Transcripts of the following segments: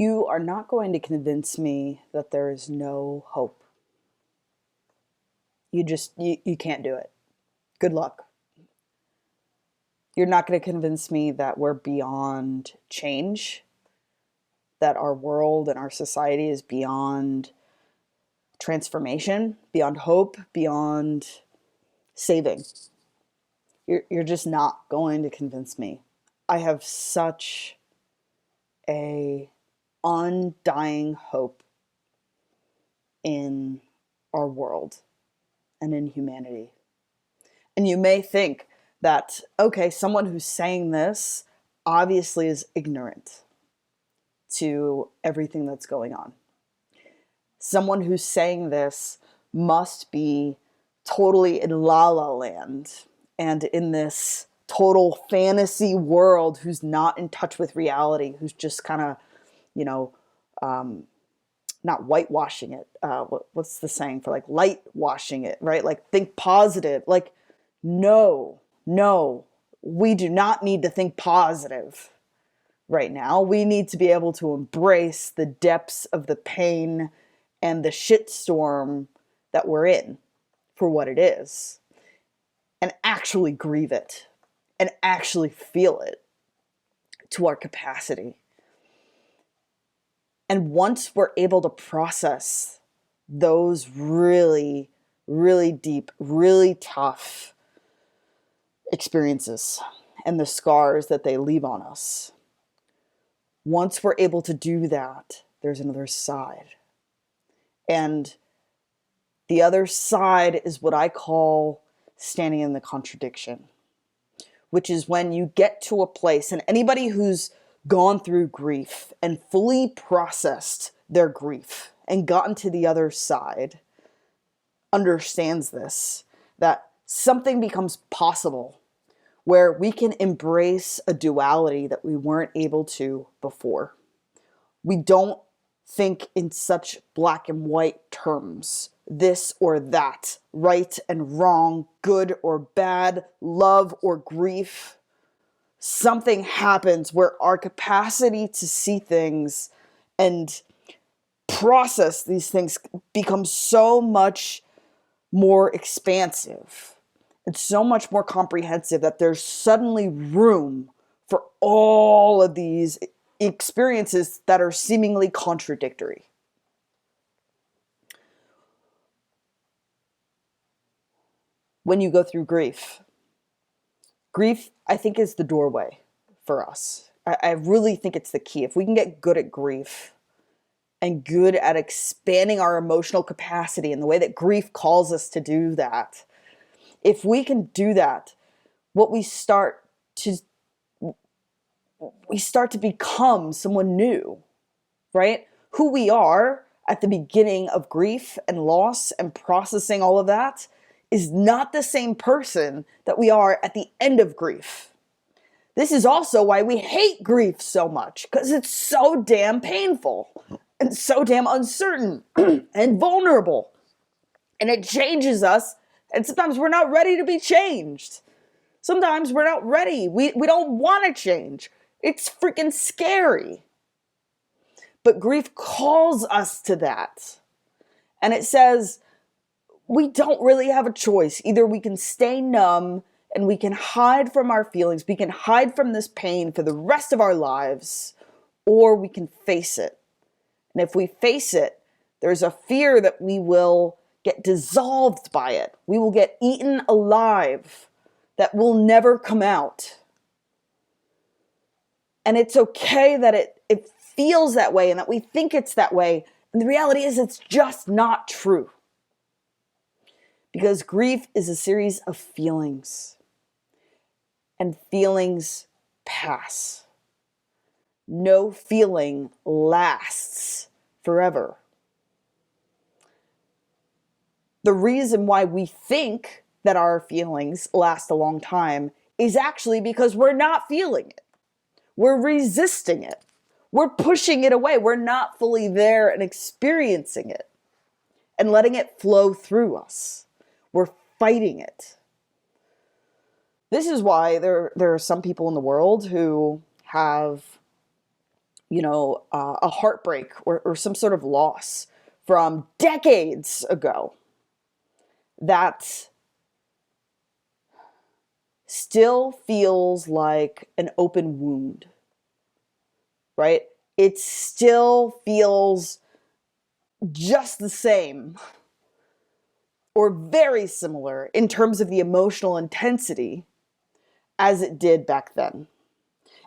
You are not going to convince me that there is no hope. You can't do it. Good luck. You're not going to convince me that we're beyond change, that our world and our society is beyond transformation, beyond hope, beyond saving. You're just not going to convince me. I have such a undying hope in our world and in humanity. And you may think that, okay, someone who's saying this obviously is ignorant to everything that's going on. Someone who's saying this must be totally in la la land and in this total fantasy world, who's not in touch with reality, who's just kind of, not whitewashing it. What's the saying for like light washing it, right? Like think positive. Like, no, we do not need to think positive right now. We need to be able to embrace the depths of the pain and the shitstorm that we're in for what it is, and actually grieve it and actually feel it to our capacity. And once we're able to process those really, really deep, really tough experiences and the scars that they leave on us, once we're able to do that, there's another side. And the other side is what I call standing in the contradiction, which is when you get to a place, and anybody who's gone through grief and fully processed their grief and gotten to the other side understands this, that something becomes possible where we can embrace a duality that we weren't able to before. We don't think in such black and white terms, this or that, right and wrong, good or bad, love or grief. Something happens where our capacity to see things and process these things becomes so much more expansive and so much more comprehensive that there's suddenly room for all of these experiences that are seemingly contradictory. When you go through grief, I think, is the doorway for us. I really think it's the key. If we can get good at grief and good at expanding our emotional capacity in the way that grief calls us to do that, if we can do that, we start to become someone new, right? Who we are at the beginning of grief and loss and processing all of that is not the same person that we are at the end of grief. This is also why we hate grief so much, because it's so damn painful and so damn uncertain and vulnerable. And it changes us, and sometimes we're not ready to be changed. Sometimes we're not ready. We don't want to change. It's freaking scary. But grief calls us to that. And it says, we don't really have a choice. Either we can stay numb and we can hide from our feelings, we can hide from this pain for the rest of our lives, or we can face it. And if we face it, there's a fear that we will get dissolved by it. We will get eaten alive, that will never come out. And it's okay that it feels that way and that we think it's that way. And the reality is it's just not true. Because grief is a series of feelings. And feelings pass. No feeling lasts forever. The reason why we think that our feelings last a long time is actually because we're not feeling it. We're resisting it. We're pushing it away. We're not fully there and experiencing it and letting it flow through us. We're fighting it. This is why there are some people in the world who have, a heartbreak or some sort of loss from decades ago that still feels like an open wound, right? It still feels just the same or very similar in terms of the emotional intensity as it did back then.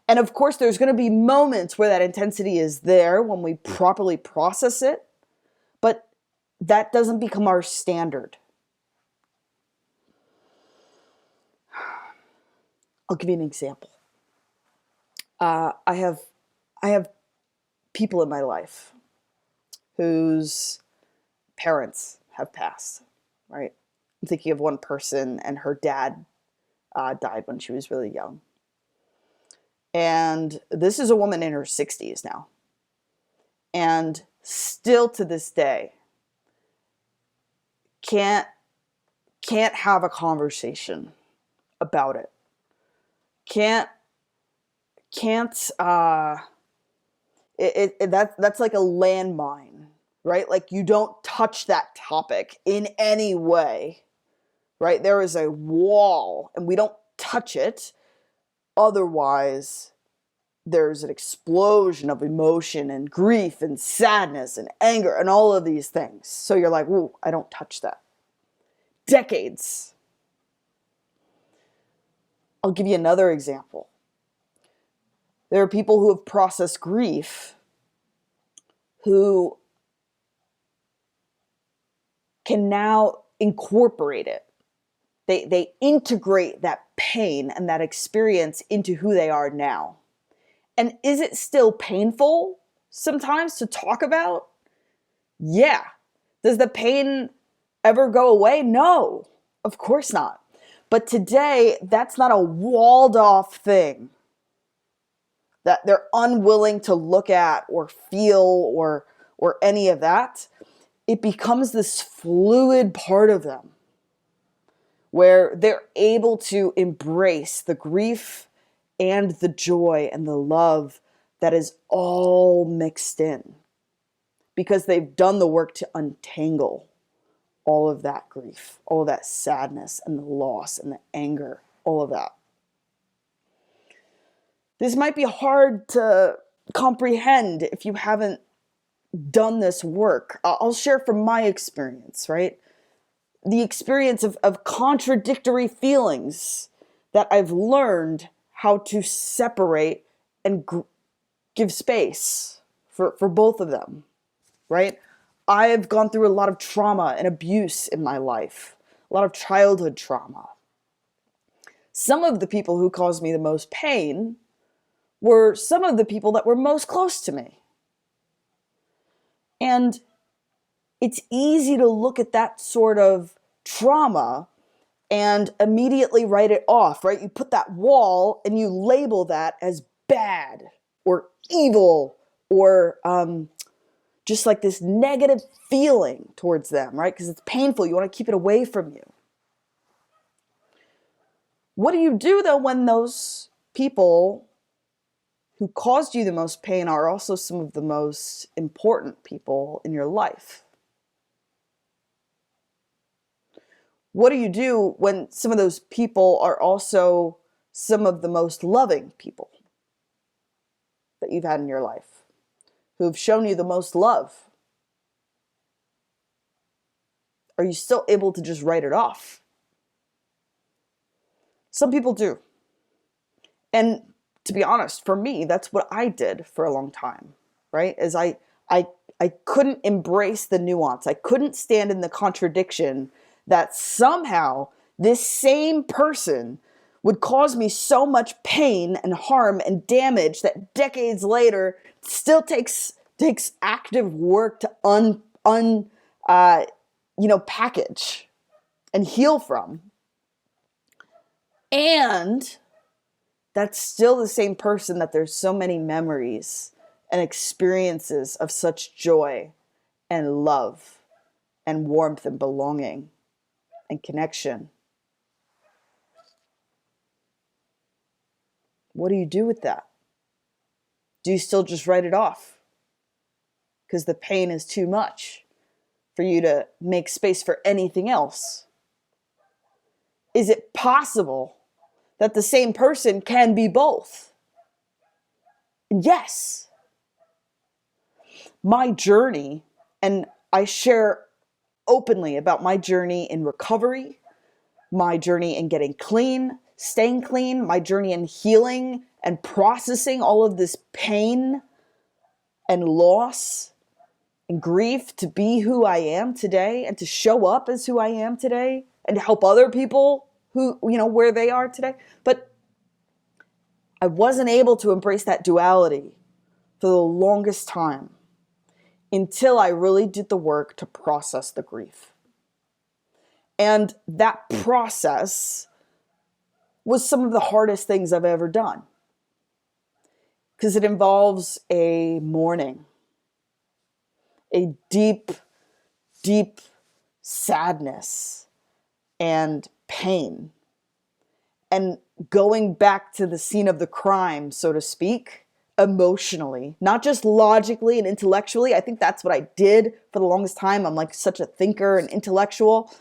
And of course, there's going to be moments where that intensity is there when we properly process it, but that doesn't become our standard. I'll give you an example. I have people in my life whose parents have passed, right? I'm thinking of one person, and her dad died when she was really young. And this is a woman in her 60s now. And still to this day, can't have a conversation about it. That's like a landmine, right? Like you don't touch that topic in any way, right? There is a wall and we don't touch it. Otherwise, there's an explosion of emotion and grief and sadness and anger and all of these things. So you're like, ooh, I don't touch that. Decades. I'll give you another example. There are people who have processed grief who can now incorporate it. They integrate that pain and that experience into who they are now. And is it still painful sometimes to talk about? Yeah. Does the pain ever go away? No, of course not. But today, that's not a walled off thing that they're unwilling to look at or feel or any of that. It becomes this fluid part of them where they're able to embrace the grief and the joy and the love that is all mixed in because they've done the work to untangle all of that grief, all of that sadness and the loss and the anger, all of that. This might be hard to comprehend if you haven't done this work. I'll share from my experience, right? The experience of contradictory feelings that I've learned how to separate and give space for both of them, right? I've gone through a lot of trauma and abuse in my life, a lot of childhood trauma. Some of the people who caused me the most pain were some of the people that were most close to me. And it's easy to look at that sort of trauma and immediately write it off, right? You put that wall and you label that as bad or evil or just like this negative feeling towards them, right? Because it's painful. You want to keep it away from you. What do you do, though, when those people who caused you the most pain are also some of the most important people in your life? What do you do when some of those people are also some of the most loving people that you've had in your life, who've shown you the most love? Are you still able to just write it off? Some people do. And to be honest, for me, that's what I did for a long time, right? As I couldn't embrace the nuance. I couldn't stand in the contradiction that somehow this same person would cause me so much pain and harm and damage that decades later still takes active work to package and heal from. And that's still the same person that there's so many memories and experiences of such joy and love and warmth and belonging and connection. What do you do with that? Do you still just write it off because the pain is too much for you to make space for anything else? Is it possible that the same person can be both? Yes. My journey, and I share openly about my journey in recovery, my journey in getting clean, staying clean, my journey in healing and processing all of this pain and loss and grief to be who I am today and to show up as who I am today and to help other people who, where they are today. But I wasn't able to embrace that duality for the longest time until I really did the work to process the grief. And that process was some of the hardest things I've ever done, because it involves a mourning, a deep, deep sadness and pain, and going back to the scene of the crime, so to speak, emotionally, not just logically and intellectually. I think that's what I did for the longest time. I'm like such a thinker and intellectual.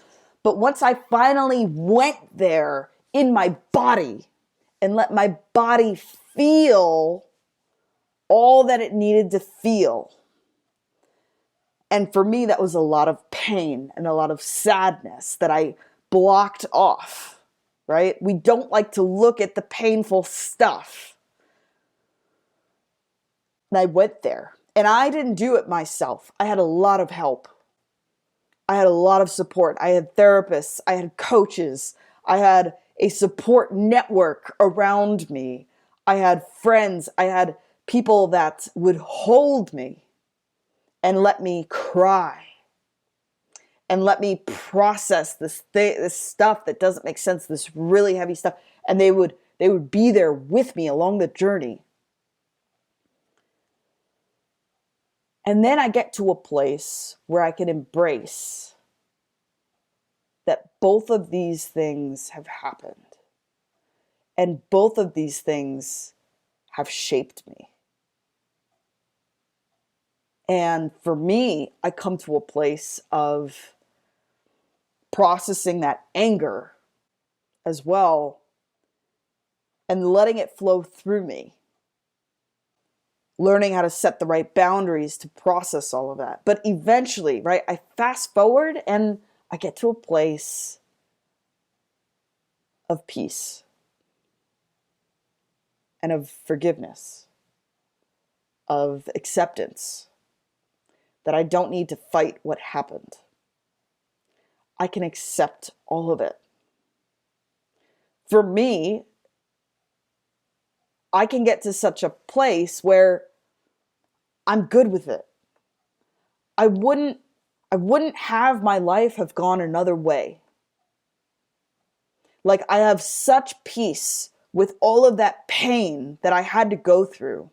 But once I finally went there in my body and let my body feel all that it needed to feel. And for me, that was a lot of pain and a lot of sadness that I blocked off, right? We don't like to look at the painful stuff. And I went there. And I didn't do it myself. I had a lot of help. I had a lot of support. I had therapists. I had coaches. I had a support network around me. I had friends. I had people that would hold me and let me cry and let me process this stuff that doesn't make sense, this really heavy stuff. And they would be there with me along the journey. And then I get to a place where I can embrace that both of these things have happened. And both of these things have shaped me. And for me, I come to a place of processing that anger as well and letting it flow through me. Learning how to set the right boundaries to process all of that. But eventually, right, I fast forward and I get to a place of peace and of forgiveness, of acceptance, that I don't need to fight what happened. I can accept all of it. For me, I can get to such a place where I'm good with it. I wouldn't have my life have gone another way. Like, I have such peace with all of that pain that I had to go through,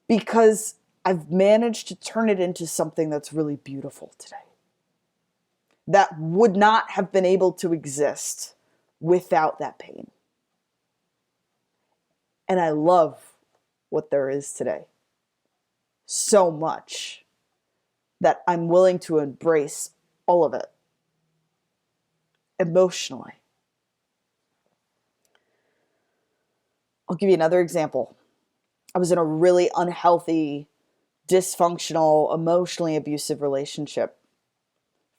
because I've managed to turn it into something that's really beautiful today, that would not have been able to exist without that pain. And I love what there is today so much that I'm willing to embrace all of it emotionally. I'll give you another example. I was in a really unhealthy, dysfunctional, emotionally abusive relationship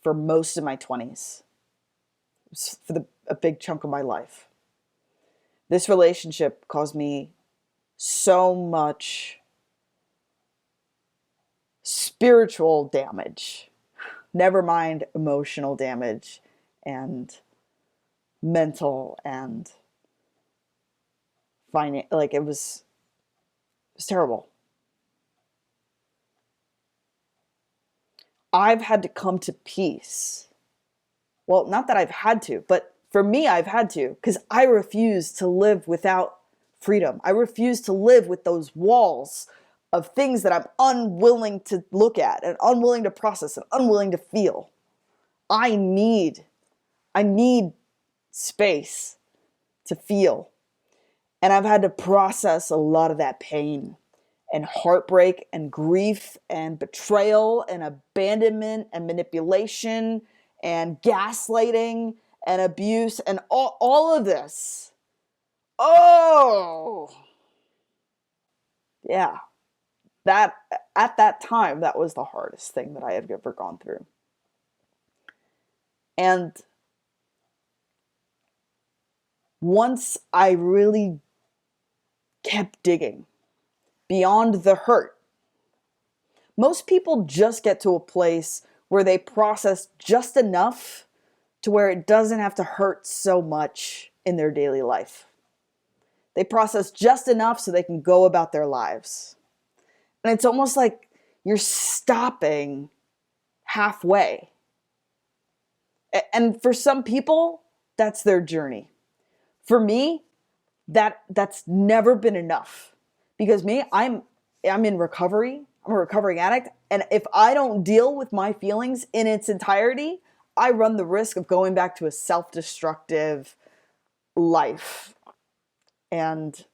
for most of my 20s. It was for a big chunk of my life. This relationship caused me so much spiritual damage, never mind emotional damage and mental and like it was terrible. I've had to come to peace. Well, not that I've had to, but for me, I've had to, because I refuse to live without freedom. I refuse to live with those walls of things that I'm unwilling to look at and unwilling to process and unwilling to feel. I need space to feel. And I've had to process a lot of that pain and heartbreak and grief and betrayal and abandonment and manipulation and gaslighting and abuse and all of this. Oh, yeah. That at that time, that was the hardest thing that I had ever gone through. And once I really kept digging beyond the hurt, most people just get to a place where they process just enough to where it doesn't have to hurt so much in their daily life. They process just enough so they can go about their lives. And it's almost like you're stopping halfway. And for some people, that's their journey. For me, that's never been enough. Because me, I'm in recovery. I'm a recovering addict. And if I don't deal with my feelings in its entirety, I run the risk of going back to a self-destructive life and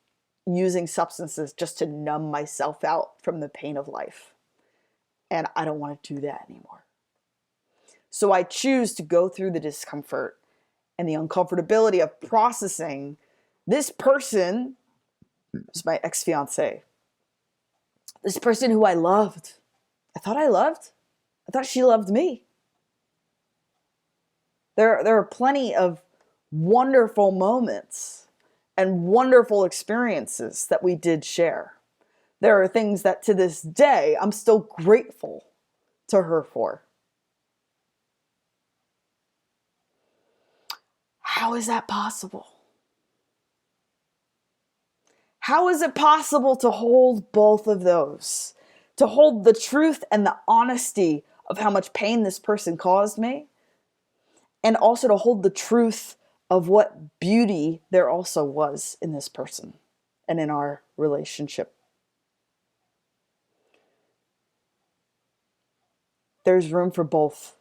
using substances just to numb myself out from the pain of life. And I don't want to do that anymore. So I choose to go through the discomfort and the uncomfortability of processing this person, who's my ex-fiancé, this person who I loved. I thought I loved. I thought she loved me. There are plenty of wonderful moments and wonderful experiences that we did share. There are things that to this day I'm still grateful to her for. How is that possible? How is it possible to hold both of those? To hold the truth and the honesty of how much pain this person caused me, and also to hold the truth of what beauty there also was in this person and in our relationship. There's room for both.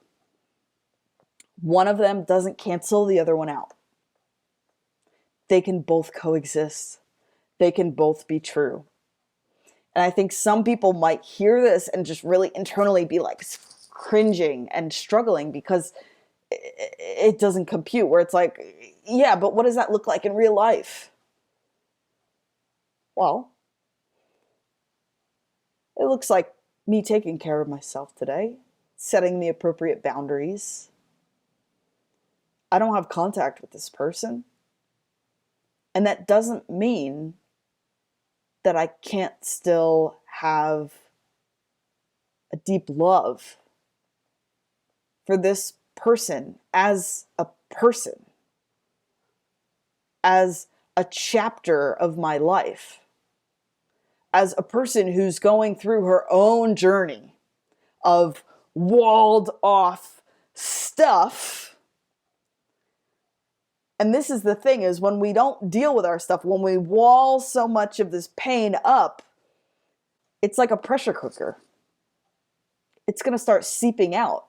One of them doesn't cancel the other one out. They can both coexist. They can both be true. And I think some people might hear this and just really internally be like cringing and struggling because it doesn't compute, where it's like, yeah, but what does that look like in real life? Well, it looks like me taking care of myself today, setting the appropriate boundaries. I don't have contact with this person. And that doesn't mean that I can't still have a deep love for this person, as a chapter of my life, as a person who's going through her own journey of walled off stuff. And this is the thing, is when we don't deal with our stuff, when we wall so much of this pain up, it's like a pressure cooker. It's going to start seeping out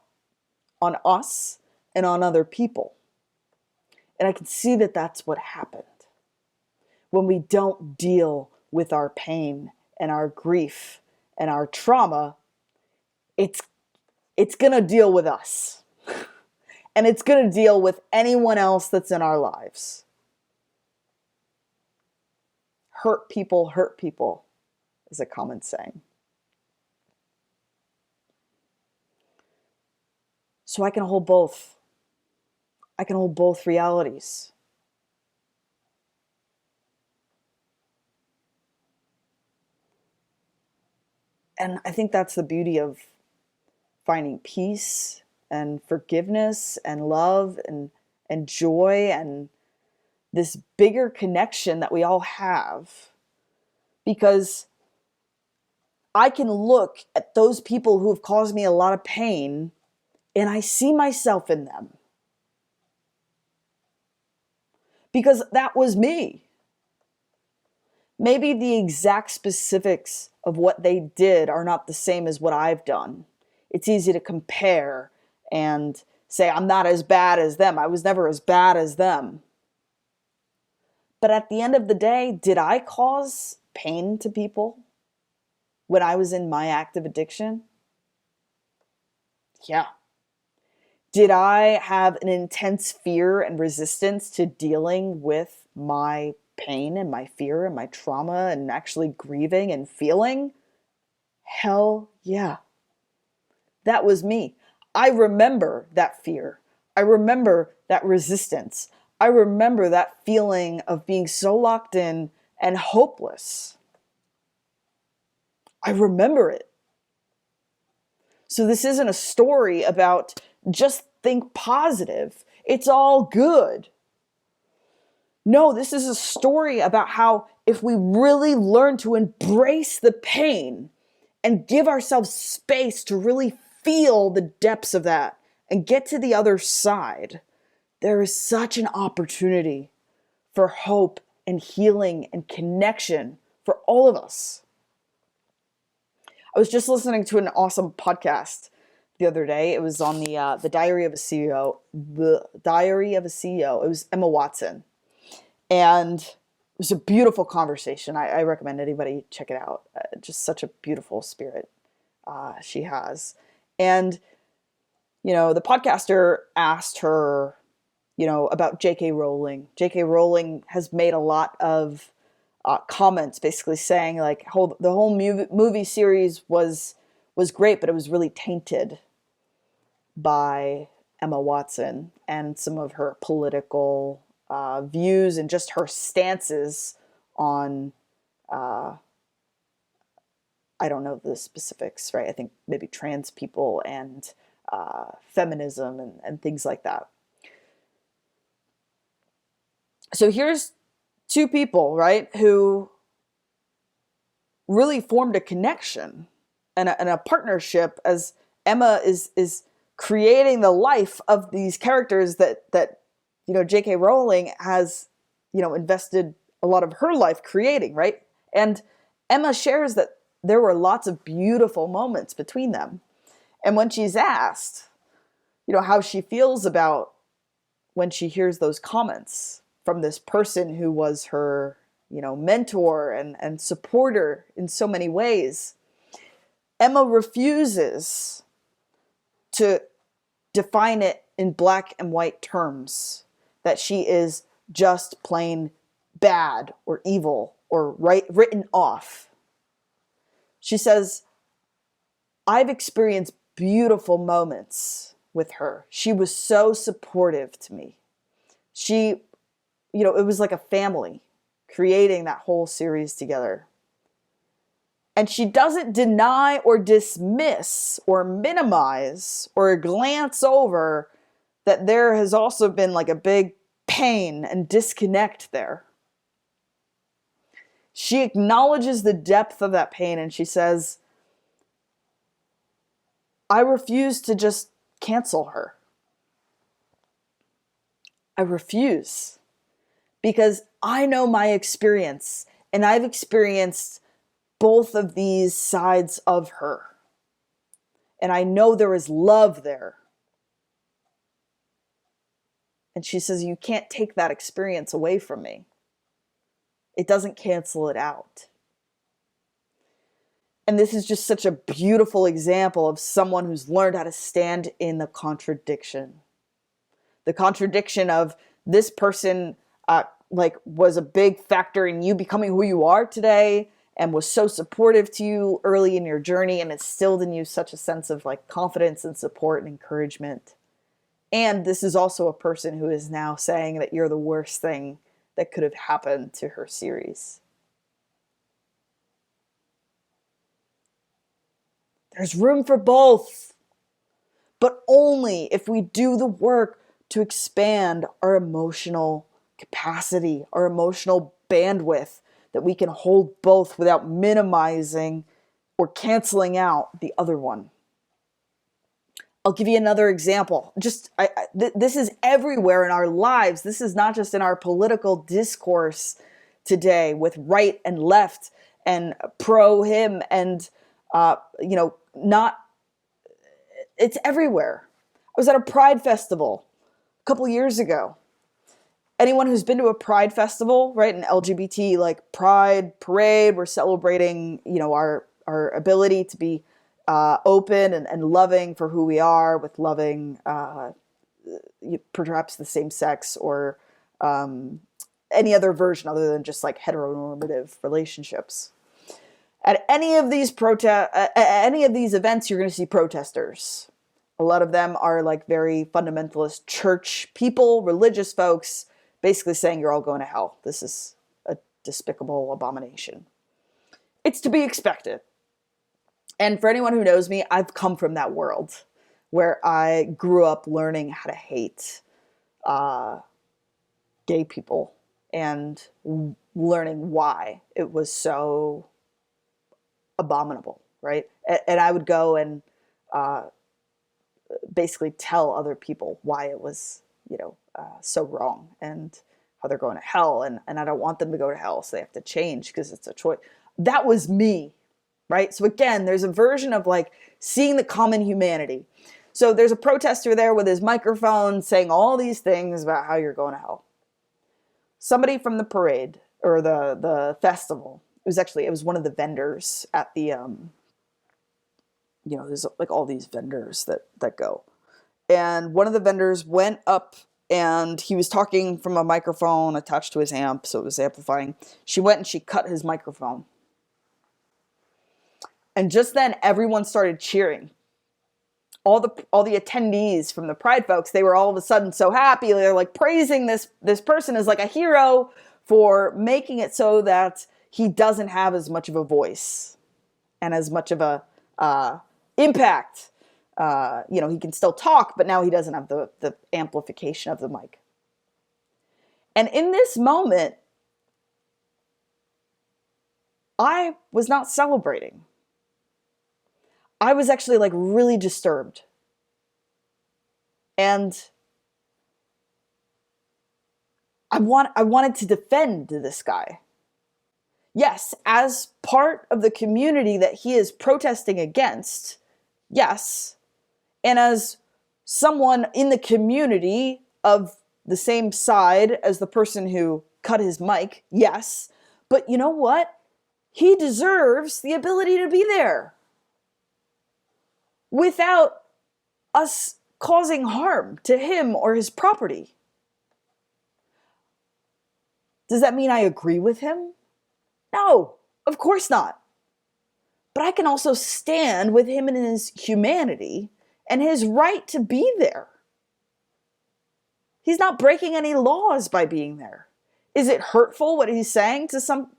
on us and on other people. And I can see that that's what happened. When we don't deal with our pain and our grief and our trauma, it's going to deal with us. And it's going to deal with anyone else that's in our lives. Hurt people is a common saying. So I can hold both. I can hold both realities. And I think that's the beauty of finding peace and forgiveness and love and joy and this bigger connection that we all have. Because I can look at those people who have caused me a lot of pain and I see myself in them. Because that was me. Maybe the exact specifics of what they did are not the same as what I've done. It's easy to compare and say, I'm not as bad as them. I was never as bad as them. But at the end of the day, did I cause pain to people when I was in my active addiction? Yeah. Did I have an intense fear and resistance to dealing with my pain and my fear and my trauma and actually grieving and feeling? Hell yeah. That was me. I remember that fear. I remember that resistance. I remember that feeling of being so locked in and hopeless. I remember it. So this isn't a story about just think positive. It's all good. No, this is a story about how if we really learn to embrace the pain and give ourselves space to really feel the depths of that and get to the other side, there is such an opportunity for hope and healing and connection for all of us. I was just listening to an awesome podcast the other day. It was on the Diary of a CEO. The Diary of a CEO. It was Emma Watson, and it was a beautiful conversation. I recommend anybody check it out. Just such a beautiful spirit she has. And the podcaster asked her, about J.K. Rowling. J.K. Rowling has made a lot of comments basically saying like the whole movie series was great, but it was really tainted by Emma Watson and some of her political views and just her stances on, I don't know the specifics, right? I think maybe trans people and feminism and things like that. So here's two people, right, who really formed a connection and a partnership as Emma is creating the life of these characters that J.K. Rowling has, invested a lot of her life creating, right? And Emma shares that there were lots of beautiful moments between them. And when she's asked, how she feels about when she hears those comments from this person who was her, mentor and supporter in so many ways, Emma refuses to define it in black and white terms, that she is just plain bad or evil or written off. She says, I've experienced beautiful moments with her. She was so supportive to me. She, it was like a family creating that whole series together. And she doesn't deny or dismiss or minimize or glance over that there has also been like a big pain and disconnect there. She acknowledges the depth of that pain and she says, I refuse to just cancel her. I refuse. Because I know my experience and I've experienced both of these sides of her. And I know there is love there. And she says, you can't take that experience away from me. It doesn't cancel it out. And this is just such a beautiful example of someone who's learned how to stand in the contradiction. The contradiction of this person was a big factor in you becoming who you are today and was so supportive to you early in your journey and instilled in you such a sense of like confidence and support and encouragement. And this is also a person who is now saying that you're the worst thing that could have happened to her series. There's room for both, but only if we do the work to expand our emotional capacity, our emotional bandwidth, that we can hold both without minimizing or canceling out the other one. I'll give you another example. This is everywhere in our lives. This is not just in our political discourse today with right and left and pro him and, not, it's everywhere. I was at a Pride festival a couple years ago, anyone who's been to a pride festival, right, an LGBT like pride parade, we're celebrating, our ability to be open and loving for who we are, with loving perhaps the same sex or any other version other than just like heteronormative relationships. At any of these events, you're going to see protesters. A lot of them are like very fundamentalist church people, religious folks, basically saying you're all going to hell. This is a despicable abomination. It's to be expected. And for anyone who knows me, I've come from that world where I grew up learning how to hate gay people and learning why it was so abominable, right? And I would go and basically tell other people why it was, so wrong and how they're going to hell. And I don't want them to go to hell, so they have to change because it's a choice. That was me, right? So again, there's a version of like seeing the common humanity. So there's a protester there with his microphone saying all these things about how you're going to hell. Somebody from the parade or the festival, it was one of the vendors at the, there's like all these vendors that go. And one of the vendors went up and he was talking from a microphone attached to his amp, so it was amplifying. She went and she cut his microphone. And just then everyone started cheering. All the attendees from the Pride folks, they were all of a sudden so happy. They're like praising this person as like a hero for making it so that he doesn't have as much of a voice and as much of a impact. He can still talk, but now he doesn't have the amplification of the mic. And in this moment, I was not celebrating. I was actually like really disturbed. And I wanted to defend this guy. Yes, as part of the community that he is protesting against, yes. And as someone in the community of the same side as the person who cut his mic, yes. But you know what? He deserves the ability to be there without us causing harm to him or his property. Does that mean I agree with him? No, of course not. But I can also stand with him in his humanity and his right to be there. He's not breaking any laws by being there. Is it hurtful what he's saying to some?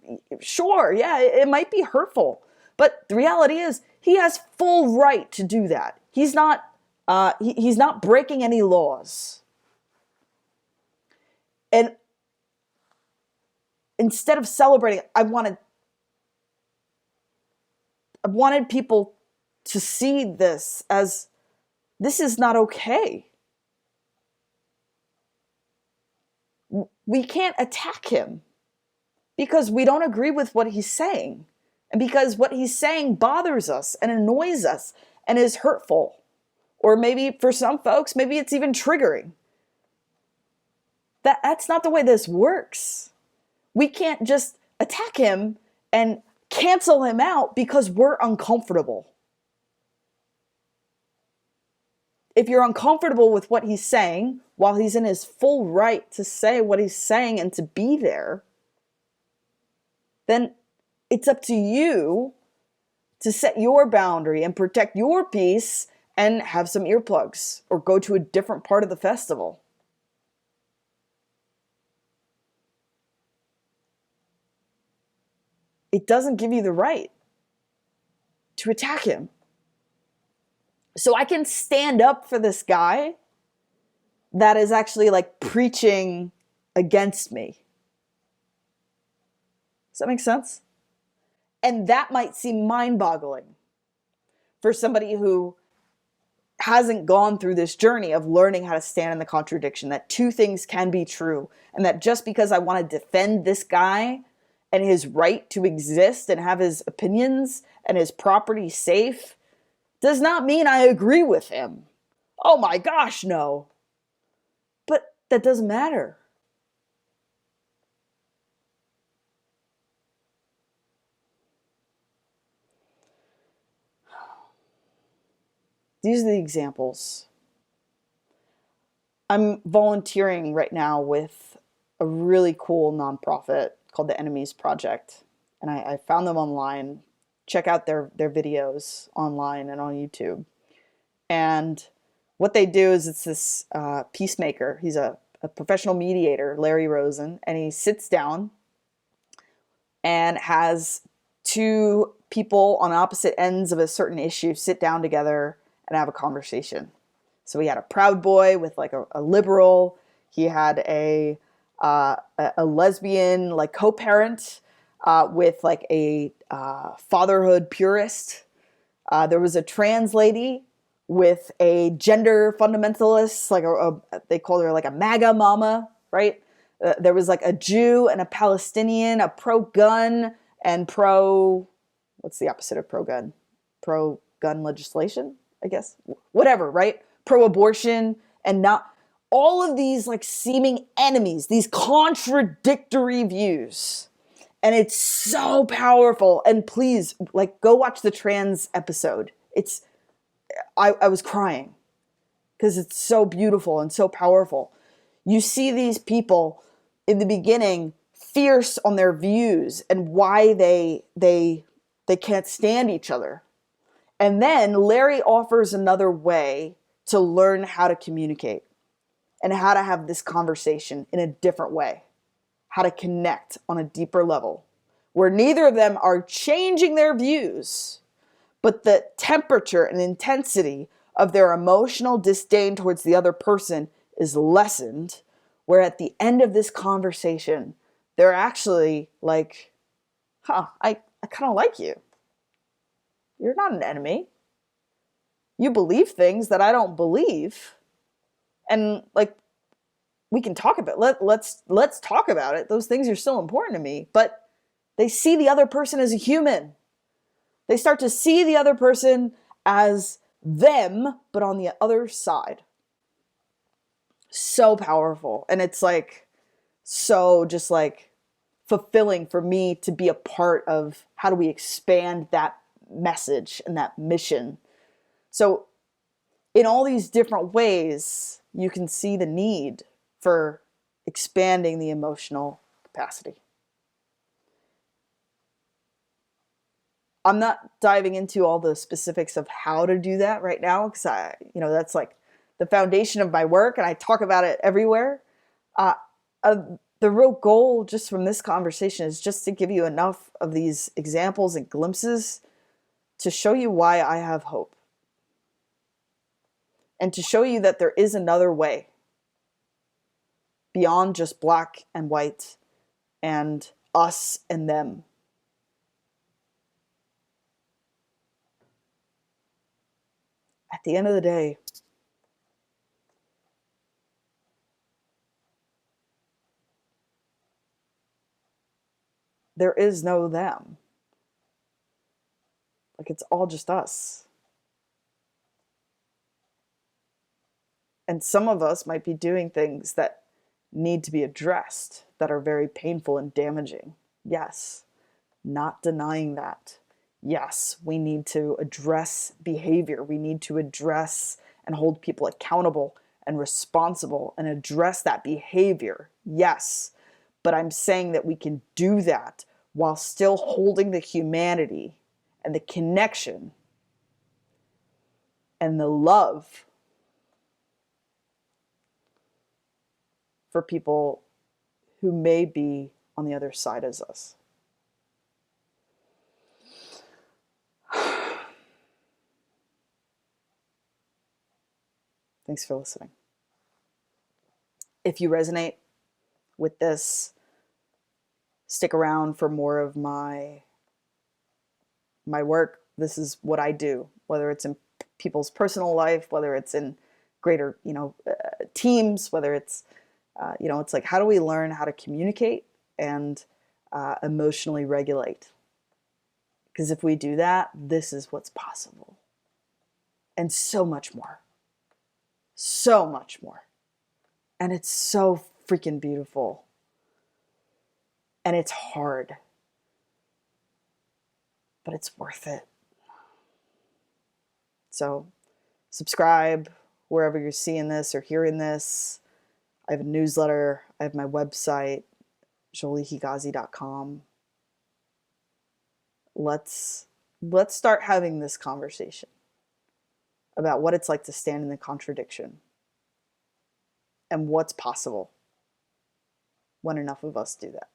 Sure, yeah, it might be hurtful. But the reality is he has full right to do that. He's not breaking any laws. And instead of celebrating, I wanted people to see this as this is not okay. We can't attack him because we don't agree with what he's saying, and because what he's saying bothers us and annoys us and is hurtful. Or maybe for some folks, maybe it's even triggering. That's not the way this works. We can't just attack him and cancel him out because we're uncomfortable. If you're uncomfortable with what he's saying, while he's in his full right to say what he's saying and to be there, then it's up to you to set your boundary and protect your peace and have some earplugs or go to a different part of the festival. It doesn't give you the right to attack him. So I can stand up for this guy that is actually like preaching against me. Does that make sense? And that might seem mind-boggling for somebody who hasn't gone through this journey of learning how to stand in the contradiction, that two things can be true, and that just because I want to defend this guy and his right to exist and have his opinions and his property safe does not mean I agree with him. Oh my gosh, no. But that doesn't matter. these are the examples. I'm volunteering right now with a really cool nonprofit called the Enemies Project. And I found them online. Check out their videos online and on YouTube. And what they do is it's this peacemaker. He's a professional mediator, Larry Rosen, and he sits down and has two people on opposite ends of a certain issue sit down together and have a conversation. So he had a Proud Boy with like a liberal. He had a lesbian like co-parent with like a fatherhood purist. There was a trans lady with a gender fundamentalist, like they called her like a MAGA mama, right? There was like a Jew and a Palestinian, a pro-gun and what's the opposite of pro-gun? Pro-gun legislation, I guess. Whatever, right? Pro-abortion, and not all of these like seeming enemies, these contradictory views. And it's so powerful. And please, like, go watch the trans episode. I was crying because it's so beautiful and so powerful. You see these people in the beginning fierce on their views and why they can't stand each other. And then Larry offers another way to learn how to communicate and how to have this conversation in a different way, how to connect on a deeper level, where neither of them are changing their views, but the temperature and intensity of their emotional disdain towards the other person is lessened, where at the end of this conversation, they're actually like, I kind of like you. You're not an enemy. You believe things that I don't believe. And like, we can talk about it. Let's talk about it. Those things are still important to me, but they see the other person as a human. They start to see the other person as them, but on the other side. So powerful. And it's like, so just like fulfilling for me to be a part of how do we expand that message and that mission. So in all these different ways, you can see the need for expanding the emotional capacity. I'm not diving into all the specifics of how to do that right now because that's like the foundation of my work and I talk about it everywhere. The real goal just from this conversation is just to give you enough of these examples and glimpses to show you why I have hope. And to show you that there is another way beyond just black and white and us and them. At the end of the day, there is no them. Like, it's all just us. And some of us might be doing things that need to be addressed, that are very painful and damaging. Yes, not denying that. Yes, we need to address behavior. We need to address and hold people accountable and responsible and address that behavior. Yes, but I'm saying that we can do that while still holding the humanity and the connection and the love for people who may be on the other side as us. Thanks for listening. If you resonate with this, stick around for more of my work. This is what I do, whether it's in people's personal life, whether it's in greater, teams, whether it's, it's like, how do we learn how to communicate and emotionally regulate? Because if we do that, this is what's possible. And so much more. So much more. And it's so freaking beautiful. And it's hard. But it's worth it. So Subscribe wherever you're seeing this or hearing this. I have a newsletter. I have my website, joliehigazi.com. Let's start having this conversation about what it's like to stand in the contradiction and what's possible when enough of us do that.